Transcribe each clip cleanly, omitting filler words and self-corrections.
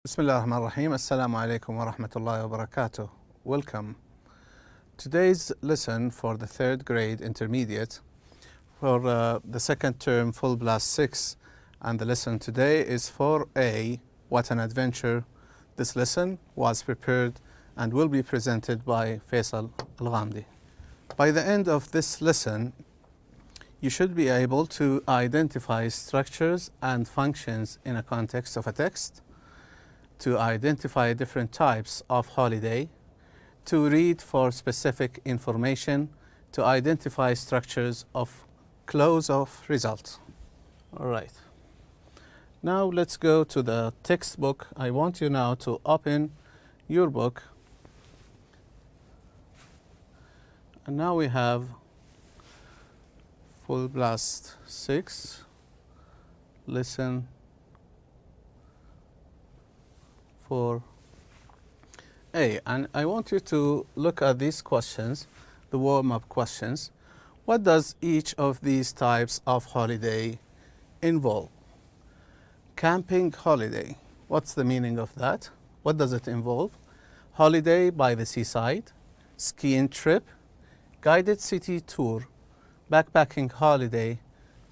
Bismillah ar-Rahman ar-Rahim. Assalamu alaikum wa rahmatullahi wa barakatuh. Welcome. Today's lesson for the third grade intermediate for the second term full blast 6, and the lesson today is 4A, What an Adventure. This lesson was prepared and will be presented by Faisal Al-Ghamdi. By the end of this lesson, you should be able to identify structures and functions in a context of a text, to identify different types of holiday, to read for specific information, to identify structures of close of result. All right. Now let's go to the textbook. I want you now to open your book. And now we have full blast 6, lesson 4A, and I want you to look at these questions, the warm-up questions. What does each of these types of holiday involve? Camping holiday, what's the meaning of that? What does it involve? Holiday by the seaside, skiing trip, guided city tour, backpacking holiday,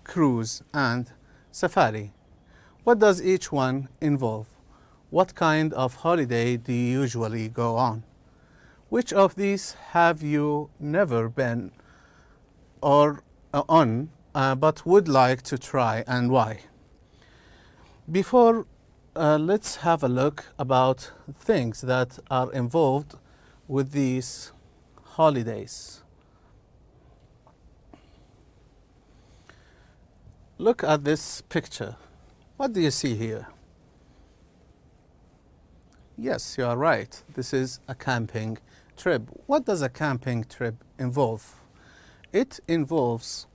cruise, and safari. What does each one involve? What kind of holiday do you usually go on? Which of these have you never been or on but would like to try, and why? Before, let's have a look about things that are involved with these holidays. Look at this picture. What do you see here? Yes, you are right. This is a camping trip. What does a camping trip involve? It involves,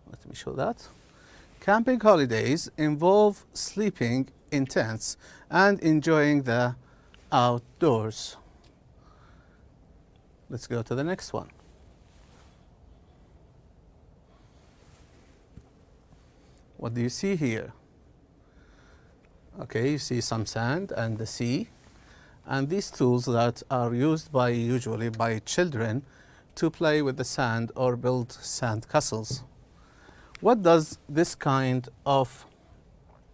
let me show that. Camping holidays involve sleeping in tents and enjoying the outdoors. Let's go to the next one. What do you see here? Okay, you see some sand and the sea, and these tools that are used usually by children to play with the sand or build sand castles. What does this kind of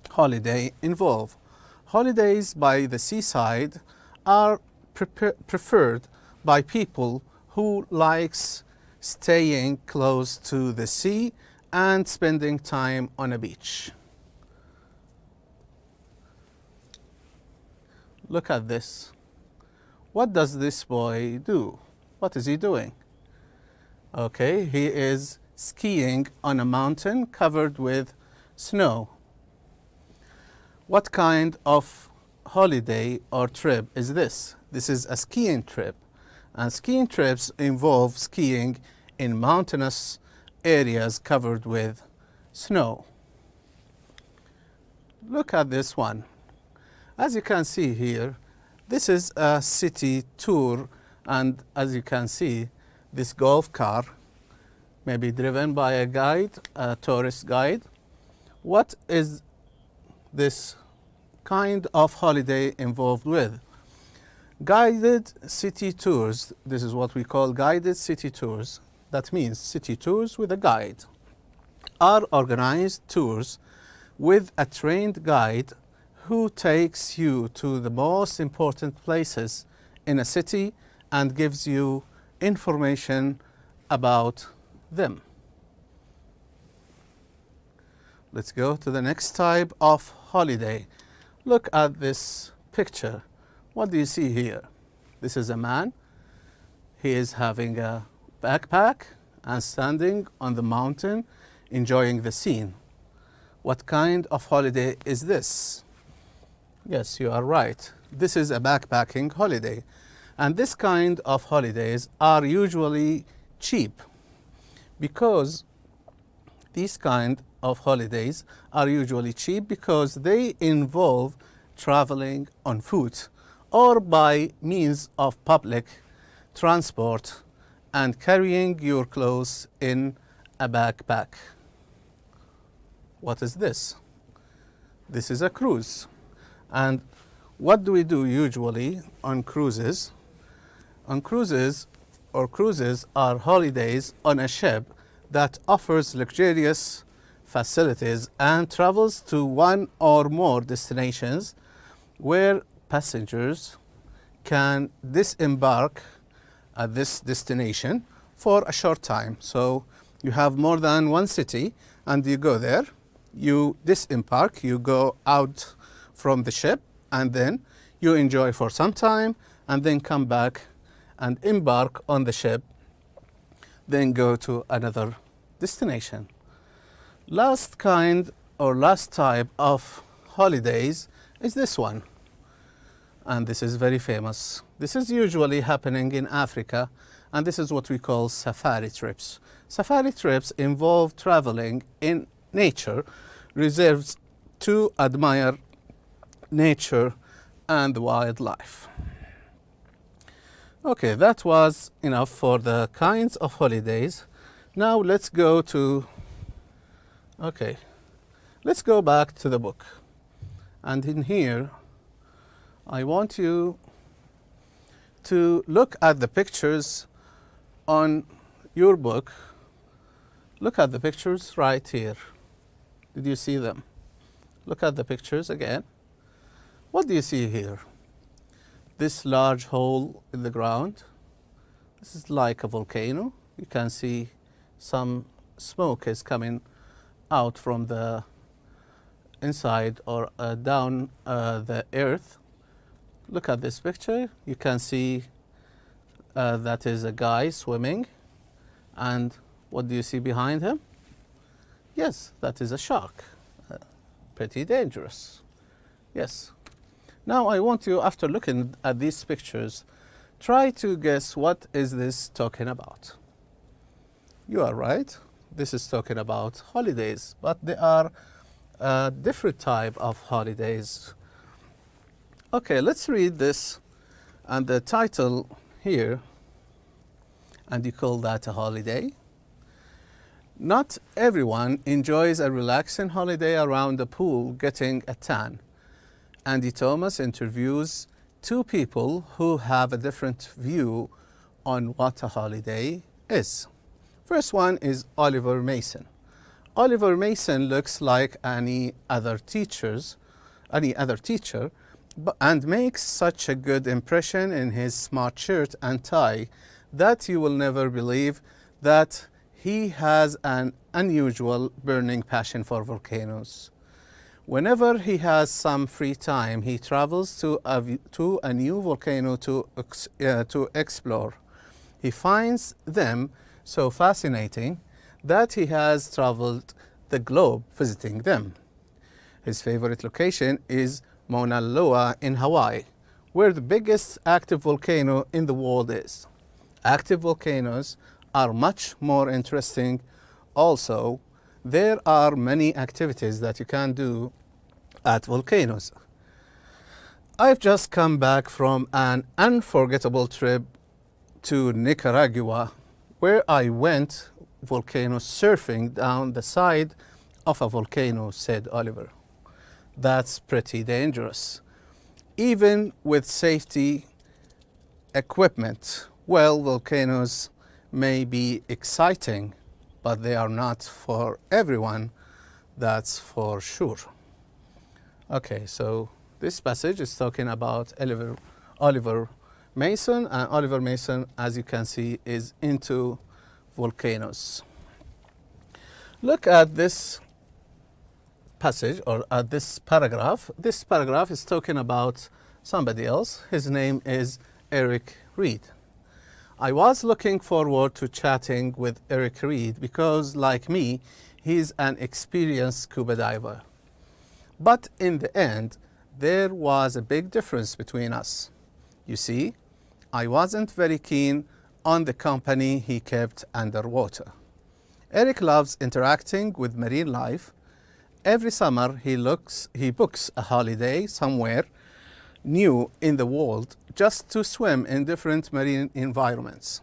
holiday involve? Holidays by the seaside are preferred by people who likes staying close to the sea and spending time on a beach. Look at this. What does this boy do? What is he doing? Okay, he is skiing on a mountain covered with snow. What kind of holiday or trip is this? This is a skiing trip. And skiing trips involve skiing in mountainous areas covered with snow. Look at this one. As you can see here, this is a city tour, and as you can see, this golf car may be driven by a guide, a tourist guide. What is this kind of holiday involved with? Guided city tours. This is what we call guided city tours. That means city tours with a guide are organized tours with a trained guide who takes you to the most important places in a city and gives you information about them. Let's go to the next type of holiday. Look at this picture. What do you see here? This is a man. He is having a backpack and standing on the mountain enjoying the scene. What kind of holiday is this? Yes, you are right. This is a backpacking holiday. And this kind of holidays are usually cheap, because these kind of holidays are usually cheap because they involve traveling on foot or by means of public transport and carrying your clothes in a backpack. What is this? This is a cruise. And what do we do usually on cruises? On cruises are holidays on a ship that offers luxurious facilities and travels to one or more destinations where passengers can disembark at this destination for a short time. So you have more than one city and you go there, you disembark, you go out from the ship, and then you enjoy for some time and then come back and embark on the ship, then go to another destination. Last kind or last type of holidays is this one, and this is very famous. This is usually happening in Africa, and this is what we call safari trips. Safari trips involve traveling in nature reserves to admire nature and wildlife. Okay, that was enough for the kinds of holidays. Now let's go back to the book. And in here, I want you to look at the pictures on your book. Look at the pictures right here. Did you see them? Look at the pictures again. What do you see here? This large hole in the ground. This is like a volcano. You can see some smoke is coming out from the inside or down the earth. Look at this picture. You can see that is a guy swimming. And what do you see behind him? Yes, that is a shark. Pretty dangerous. Yes. Now I want you, after looking at these pictures, try to guess what is this talking about. You are right. This is talking about holidays, but there are different type of holidays. Okay, let's read this and the title here, and you call that a holiday. Not everyone enjoys a relaxing holiday around the pool getting a tan. Andy Thomas interviews two people who have a different view on what a holiday is. First one is Oliver Mason. Oliver Mason looks like any other teacher, and makes such a good impression in his smart shirt and tie that you will never believe that he has an unusual burning passion for volcanoes. Whenever he has some free time, he travels to a new volcano to explore. He finds them so fascinating that he has traveled the globe visiting them. His favorite location is Mauna Loa in Hawaii, where the biggest active volcano in the world is. Active volcanoes are much more interesting. Also, there are many activities that you can do at volcanoes. I've just come back from an unforgettable trip to Nicaragua, where I went volcano surfing down the side of a volcano, said Oliver. That's pretty dangerous. Even with safety equipment, well, volcanoes may be exciting, but they are not for everyone, that's for sure. Okay, so this passage is talking about Oliver Mason, and Oliver Mason, as you can see, is into volcanoes. Look at this passage, or at this paragraph. This paragraph is talking about somebody else. His name is Eric Reed. I was looking forward to chatting with Eric Reed because, like me, he's an experienced scuba diver. But in the end, there was a big difference between us. You see, I wasn't very keen on the company he kept underwater. Eric loves interacting with marine life. Every summer he books a holiday somewhere new in the world just to swim in different marine environments.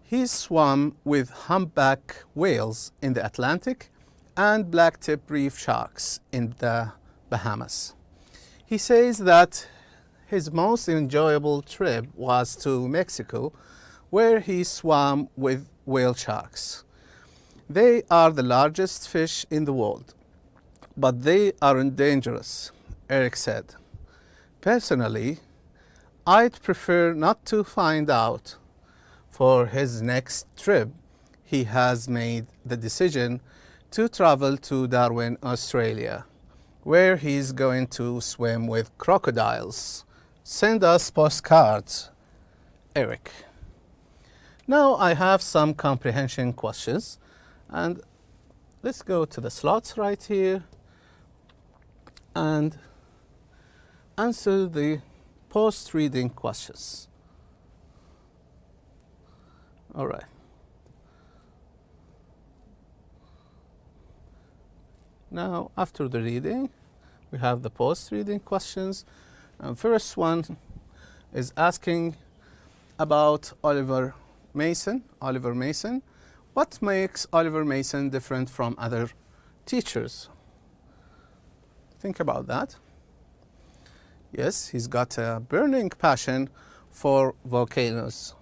He swam with humpback whales in the Atlantic and blacktip reef sharks in the Bahamas. He says that his most enjoyable trip was to Mexico, where he swam with whale sharks. They are the largest fish in the world, but they aren't dangerous, Eric said. Personally, I'd prefer not to find out. For his next trip, he has made the decision to travel to Darwin, Australia, where he's going to swim with crocodiles. Send us postcards, Eric. Now I have some comprehension questions, and let's go to the slots right here and answer the post-reading questions. All right. Now, after the reading, we have the post-reading questions. And first one is asking about Oliver Mason. Oliver Mason. What makes Oliver Mason different from other teachers? Think about that. Yes, he's got a burning passion for volcanoes.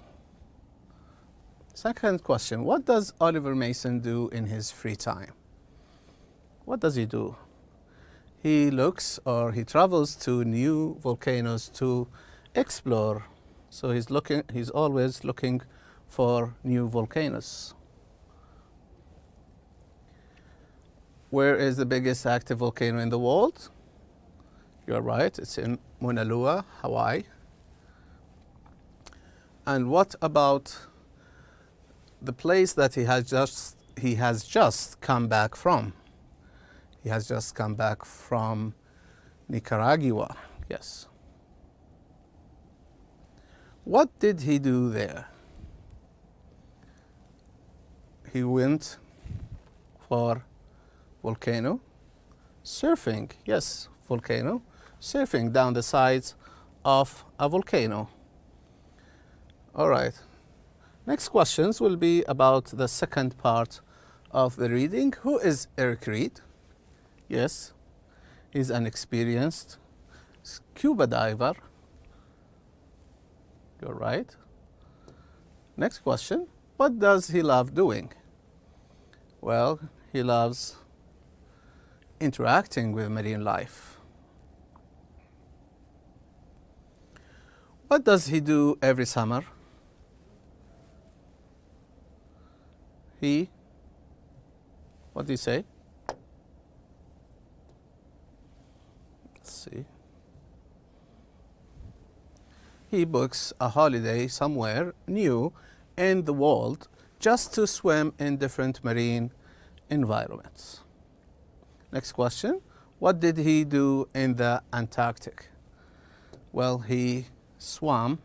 Second question, what does Oliver Mason do in his free time? What does he do? He looks or he travels to new volcanoes to explore. So he's always looking for new volcanoes. Where is the biggest active volcano in the world? You're right, it's in Mauna Loa, Hawaii. And what about the place that he has just come back from? He has just come back from Nicaragua, yes. What did he do there? He went for volcano surfing, yes, volcano surfing down the sides of a volcano. All right. Next questions will be about the second part of the reading. Who is Eric Reed? Yes, he's an experienced scuba diver. You're right. Next question. What does he love doing? Well, he loves interacting with marine life. What does he do every summer? What do you say? Let's see. He books a holiday somewhere new in the world just to swim in different marine environments. Next question. What did he do in the Antarctic? Well, he swam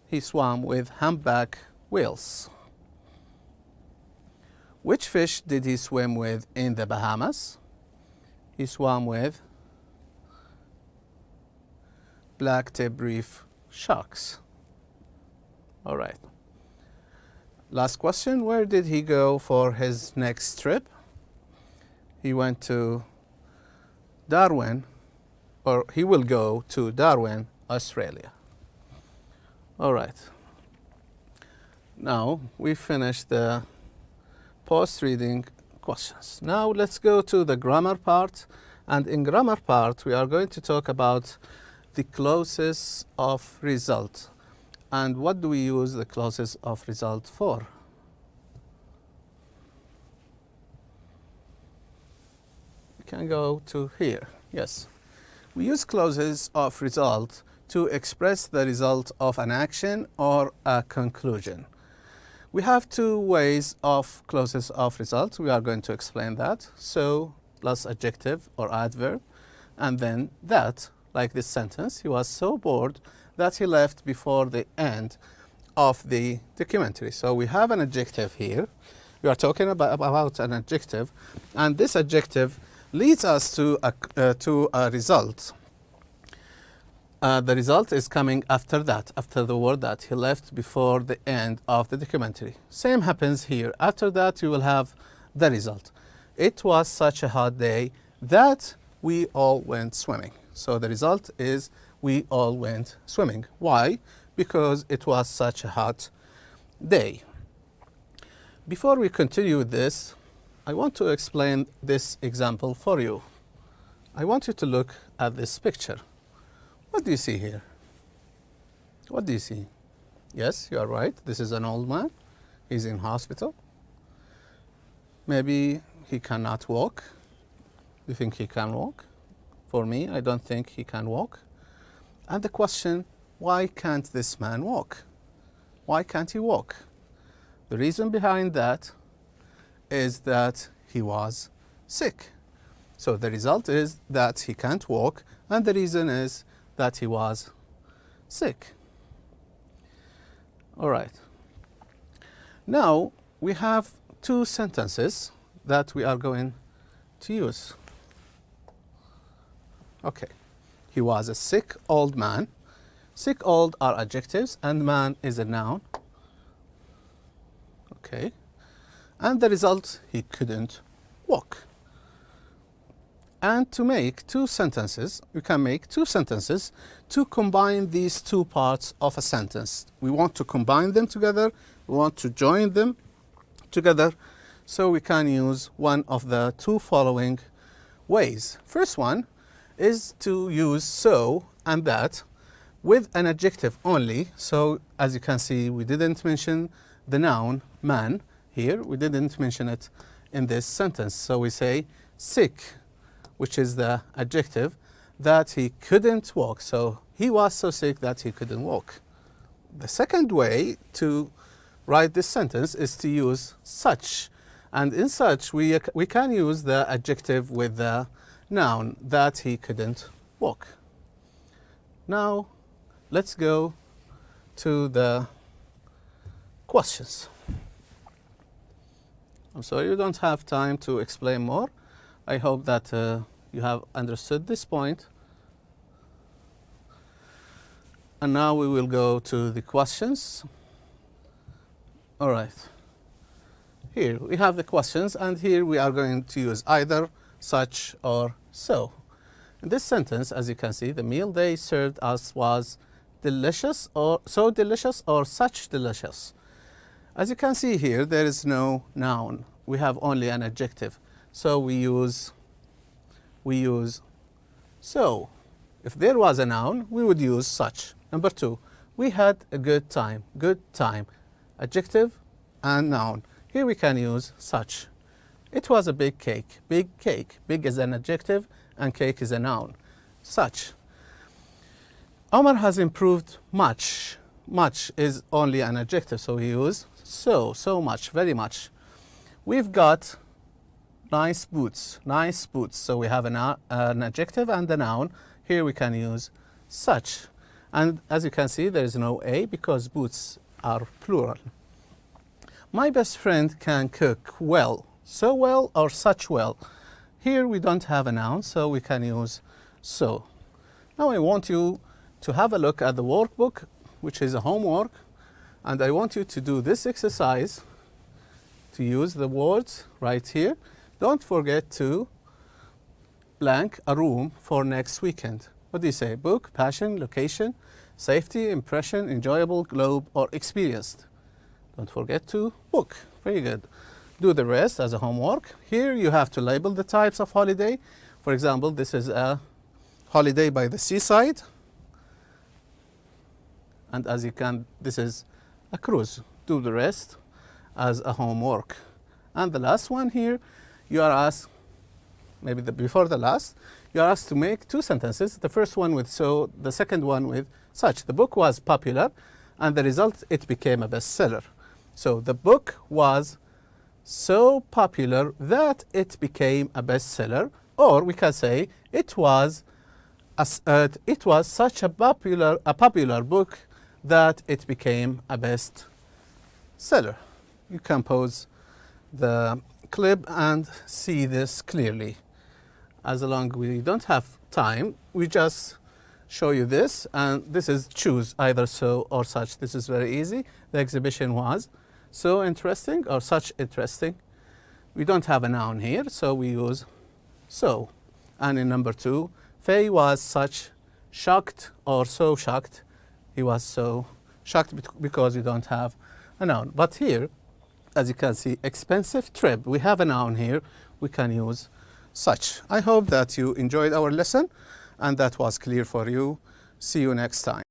with humpback whales. Which fish did he swim with in the Bahamas? He swam with black-tip reef sharks. All right. Last question, where did he go for his next trip? He went to Darwin, or he will go to Darwin, Australia. All right. Now we finished the post-reading questions. Now let's go to the grammar part. And in grammar part, we are going to talk about the clauses of result. And what do we use the clauses of result for? We can go to here. Yes. We use clauses of result to express the result of an action or a conclusion. We have two ways of clauses of result. We are going to explain that. So plus adjective or adverb, and then that, like this sentence, he was so bored that he left before the end of the documentary. So we have an adjective here. We are talking about an adjective, and this adjective leads us to a result. The result is coming after that, after the word that he left before the end of the documentary. Same happens here. After that, you will have the result. it was such a hot day that we all went swimming. So the result is we all went swimming. Why? Because it was such a hot day. Before we continue with this, I want to explain this example for you. I want you to look at this picture. What do you see here? What do you see? Yes, you are right. This is an old man. He's in hospital. Maybe he cannot walk. You think he can walk? For me, I don't think he can walk. And the question, why can't this man walk? Why can't he walk? The reason behind that is that he was sick. So the result is that he can't walk, and the reason is that he was sick. All right. Now we have two sentences that we are going to use. Okay. He was a sick old man. Sick, old are adjectives, and man is a noun. Okay. And the result, he couldn't walk. And to make two sentences, we can make two sentences to combine these two parts of a sentence. We want to combine them together. We want to join them together. So we can use one of the two following ways. First one is to use so and that with an adjective only. So as you can see, we didn't mention the noun man here. We didn't mention it in this sentence. So we say sick, which is the adjective, that he couldn't walk. So he was so sick that he couldn't walk. The second way to write this sentence is to use such. And in such, we can use the adjective with the noun, that he couldn't walk. Now, let's go to the questions. I'm sorry you don't have time to explain more. I hope that you have understood this point. And now we will go to the questions. All right. Here we have the questions, and here we are going to use either such or so. In this sentence, as you can see, the meal they served us was delicious, or so delicious, or such delicious. As you can see here, there is no noun. We have only an adjective. So we use so. If there was a noun, we would use such. Number two, we had a good time. Good time. Adjective and noun. Here we can use such. It was a big cake. Big cake. Big is an adjective and cake is a noun. Such. Omar has improved much. Much is only an adjective, so we use so. So much. Very much. We've got nice boots. Nice boots. So we have an adjective and a noun. Here we can use such. And as you can see, there is no a because boots are plural. My best friend can cook well. So well or such well. Here we don't have a noun, so we can use so. Now I want you to have a look at the workbook, which is a homework, and I want you to do this exercise to use the words right here. Don't forget to blank a room for next weekend. What do you say? Book, passion, location, safety, impression, enjoyable, globe, or experienced. Don't forget to book. Very good. Do the rest as a homework. Here you have to label the types of holiday. For example, this is a holiday by the seaside. And as you can, this is a cruise. Do the rest as a homework. And the last one here, you are asked, maybe before the last, you are asked to make two sentences. The first one with so, the second one with such. The book was popular, and the result, it became a bestseller. So the book was so popular that it became a bestseller, or we can say it was such a popular book that it became a bestseller. You can pause the clip and see this clearly. As long as we don't have time, we just show you this, and this is choose either so or such. This is very easy. The exhibition was so interesting or such interesting. We don't have a noun here, so we use so. And in number 2, Faye was such shocked or so shocked. He was so shocked because we don't have a noun. But here, as you can see, expensive trip. We have a noun here. We can use such. I hope that you enjoyed our lesson and that was clear for you. See you next time.